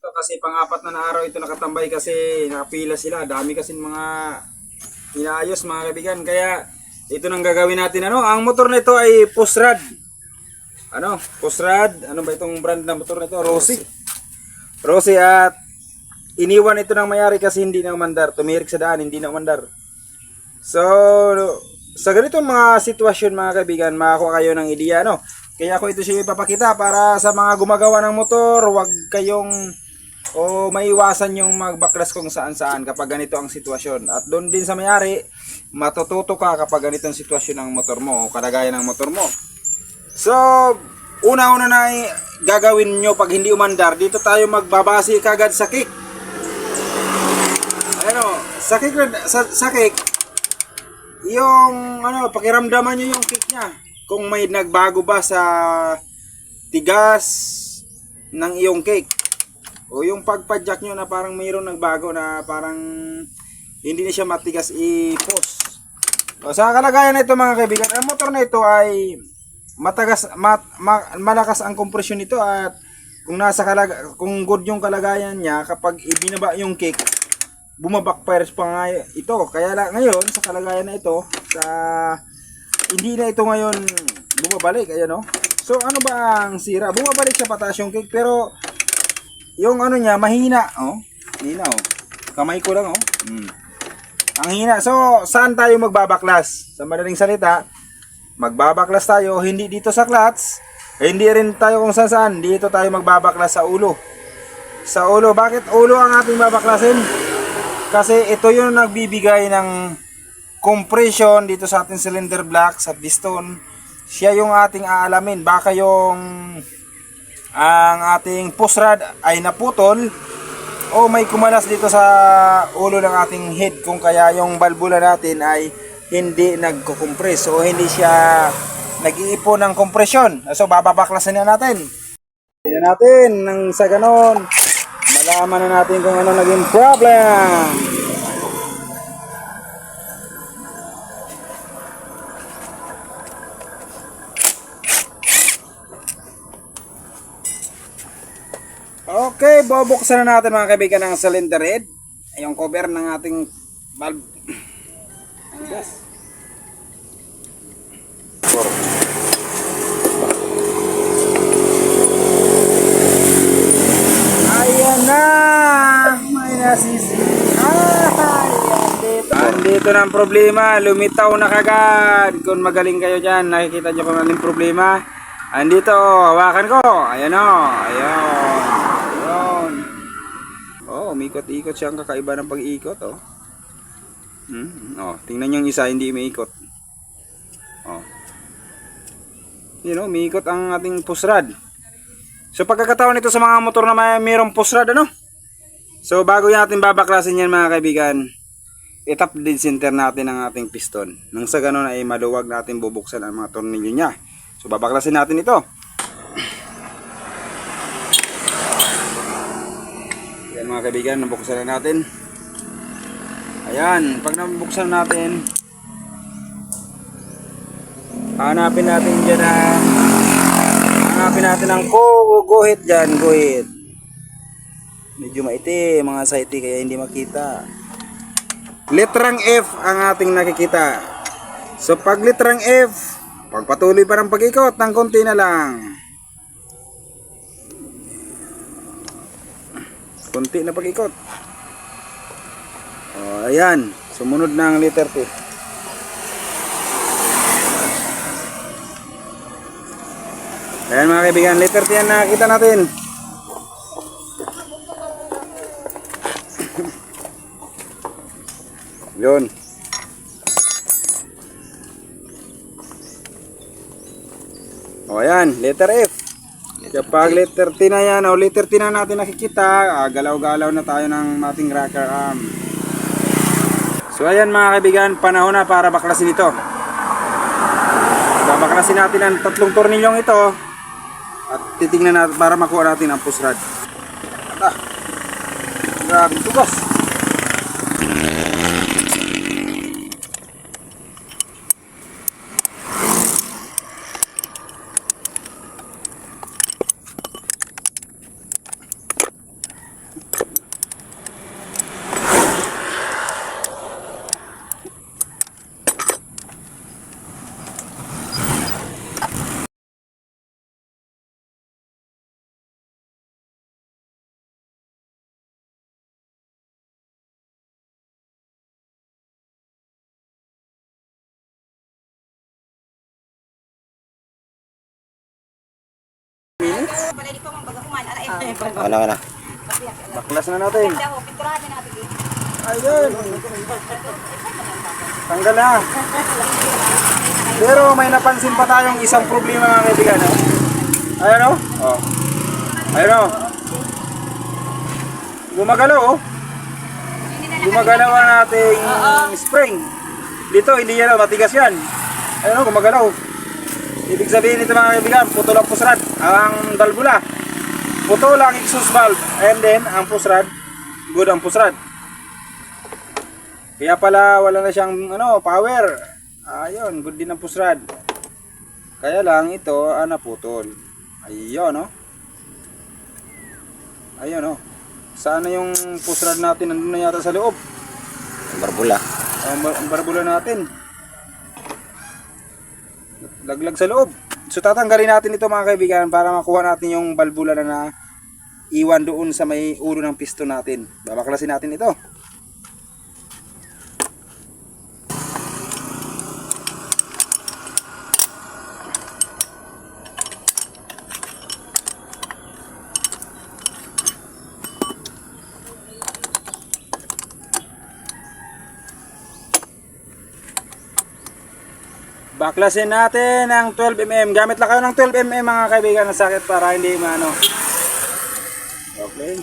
ito kasi pang-apat na araw ito nakatambay kasi nakapila sila. Dami kasi mga inaayos mga kaibigan. Kaya ito nang gagawin natin. Ang motor na ito ay Pusrad. Pusrad. Ano ba itong brand na motor na ito? Rossi at iniwan ito ng mayari kasi hindi na umandar. Tumirik sa daan, hindi na umandar. So, sa ganitong mga sitwasyon mga kaibigan, makakuha kayo ng ideya, Kaya ako ito siya ipapakita para sa mga gumagawa ng motor, huwag kayong maiwasan yung magbaklas kung saan-saan kapag ganito ang sitwasyon. At doon din sa mayari, matututo ka kapag ganitong sitwasyon ng motor mo o kalagayan ng motor mo. So, una-una na gagawin nyo pag hindi umandar, dito tayo magbabase kagad sa kick. Sa kick, yung pakiramdaman nyo yung kick nya. Kung may nagbago ba sa tigas ng iyong kick. O yung pagpadjak nyo na parang mayroong nagbago na parang hindi na siya matigas i-post. Sa kalagayan na ito mga kaibigan, ang motor na ito ay malakas ang kompresyon nito at kung good yung kalagayan niya, kapag ibinaba yung kick, bumabackfires pa nga ito. Kaya ngayon sa kalagayan na ito, hindi na ito ngayon bumabalik, So ano ba ang sira? Bumabalik siya pataas yung kick pero yung niya mahina, Hina, Kamay ko lang, Ang hina. So saan tayo magbabaklas? Sa madaling salita, magbabaklas tayo hindi dito sa clutch, hindi rin tayo kung saan. Dito tayo magbabaklas sa ulo. Sa ulo. Bakit ulo ang ating babaklasin? Kasi ito yung nagbibigay ng compression dito sa ating cylinder block, sa piston. Siya yung ating aalamin. Baka ang ating pusrad ay naputol o may kumalas dito sa ulo ng ating head, kung kaya yung balbula natin ay hindi nagko-compress o hindi siya nag-iipon ng kompresyon. So babaklasin na natin. Tingnan natin nang sa ganon malaman na natin kung ano naging problem. Okay, bubuksan na natin mga kaibigan ng cylinder head. Yung cover ng ating valve. Yes. Ayan na! May nasisi. Andito na ang problema. Lumitaw na kagad. Kung magaling kayo dyan, nakikita nyo kung anong problema. Andito, hawakan ko. Ayan o. Ayan. Umikot-ikot siya, ang kakaiba ng pag-ikot, tingnan yung isa, hindi umiikot. Umiikot ang ating pusrad. So pagkakataon nito sa mga motor na mayroong pusrad, So bago natin babaklasin yan mga kaibigan, itap dead center natin ang ating piston. Nang sa ganun ay maluwag natin bubuksan ang mga tornilyo niya. So babaklasin natin ito. Mga kaibigan, nabuksan na natin. Ayan, pag nabuksan natin, hanapin natin ang guhit dyan, guhit. Medyo maitim mga saiti kaya hindi makita. Litrang F ang ating nakikita. So pag litrang F, pagpatuloy pa ng pag-ikot ng konti na lang. Kunti na pag-ikot. Ayan. Sumunod na ang letter T. Ayan mga kaibigan, letter T yan nakita natin. Yun. Ayan, letter F. Kapag letter T na yan, letter T na natin nakikita, galaw-galaw na tayo ng ating rocker arm. So ayan mga kaibigan, panahon na para baklasin ito. Babaklasin natin ang tatlong tornilyong ito at titingnan natin para makuha natin ang pusrad. Grabe tugas. Wala. Baklas na natin. Ayun. Tanggal na. Pero may napansin pa tayong isang problema mga kaibigan. Ayan o. Oh. Ayan o. Gumagalaw o. Gumagalaw ang ating spring. Dito hindi yan matigas yan. Ayan o, gumagalaw. Ibig sabihin nito mga kaibigan, putol ang pusrad. Ang balbula. Putol ang exhaust valve. And then, ang pusrad, good ang pusrad. Kaya pala wala na siyang power. Ayun, good din ang pusrad. Kaya lang ito, naputol. Ayun, no? Ayun, no? Saan na yung pusrad natin? Nandun na yata sa loob. Barbula. Ang barbula natin. Laglag sa loob. So tatanggalin natin ito mga kaibigan para makuha natin yung balbula na iwan doon sa may ulo ng piston natin. Babaklasin natin ito. Baklasin natin ang 12mm. Gamit lang kayo ng 12mm mga kaibigan ng sakit para hindi maano. Okay.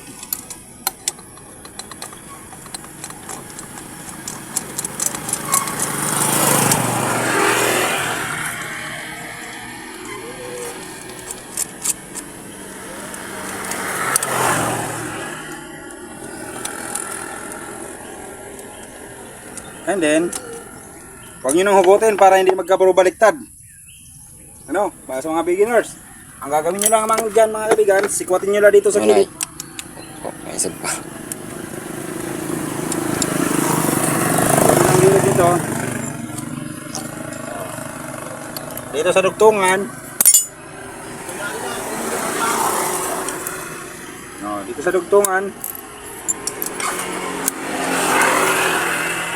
And then huwag nyo nang hugutin para hindi magkapuro baliktad. Para sa mga beginners. Ang gagawin nyo lang mga dyan mga kaibigan, sikwatin nyo lang dito sa gilid. May isa pa. Sikwatin ang gilid dito. Dito sa dugtungan. Dito sa dugtungan.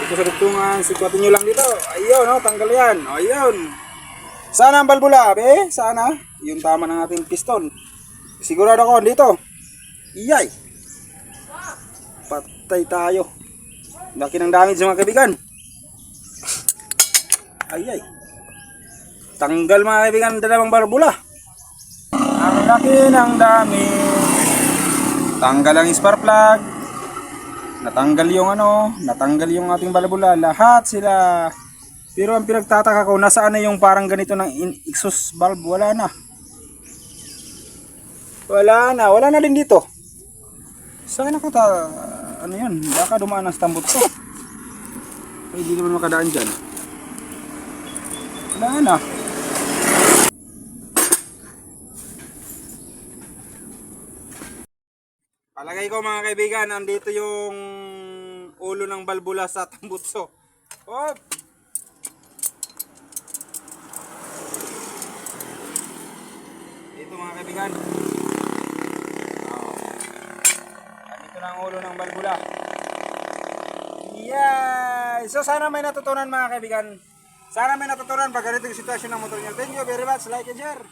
Dito sa dugtungan, sikwatin nyo lang dito. Ayun, tanggal yan. Ayun. Sana ang balbula, be? Sana. Yung tama ng ating piston. Sigurado ako dito. Iyay. Patay tayo. Laki ng damage mga kaibigan. Ayay. Tanggal mga kaibigan ang dalawang balbula. Ang laki ng damage. Tanggal ang spark plug. Natanggal yung natanggal yung ating balbula. Lahat sila. Pero ang pinagtataka ko, nasaan na yung parang ganito ng exhaust valve? Wala na. Wala na din dito. Saan ano yun? Baka dumaan ang stambot ko. Hindi naman makadaan dyan. Wala na. Palagay ko mga kaibigan, andito yung ulo ng balbula sa tambutso. Oh! Dito mga kaibigan. Dito na ang ulo ng balbula. Yay! So sana may natutunan mga kaibigan. Sana may natutunan pag ganito yung sitwasyon ng motor nyo. Thank you very much. Like and share.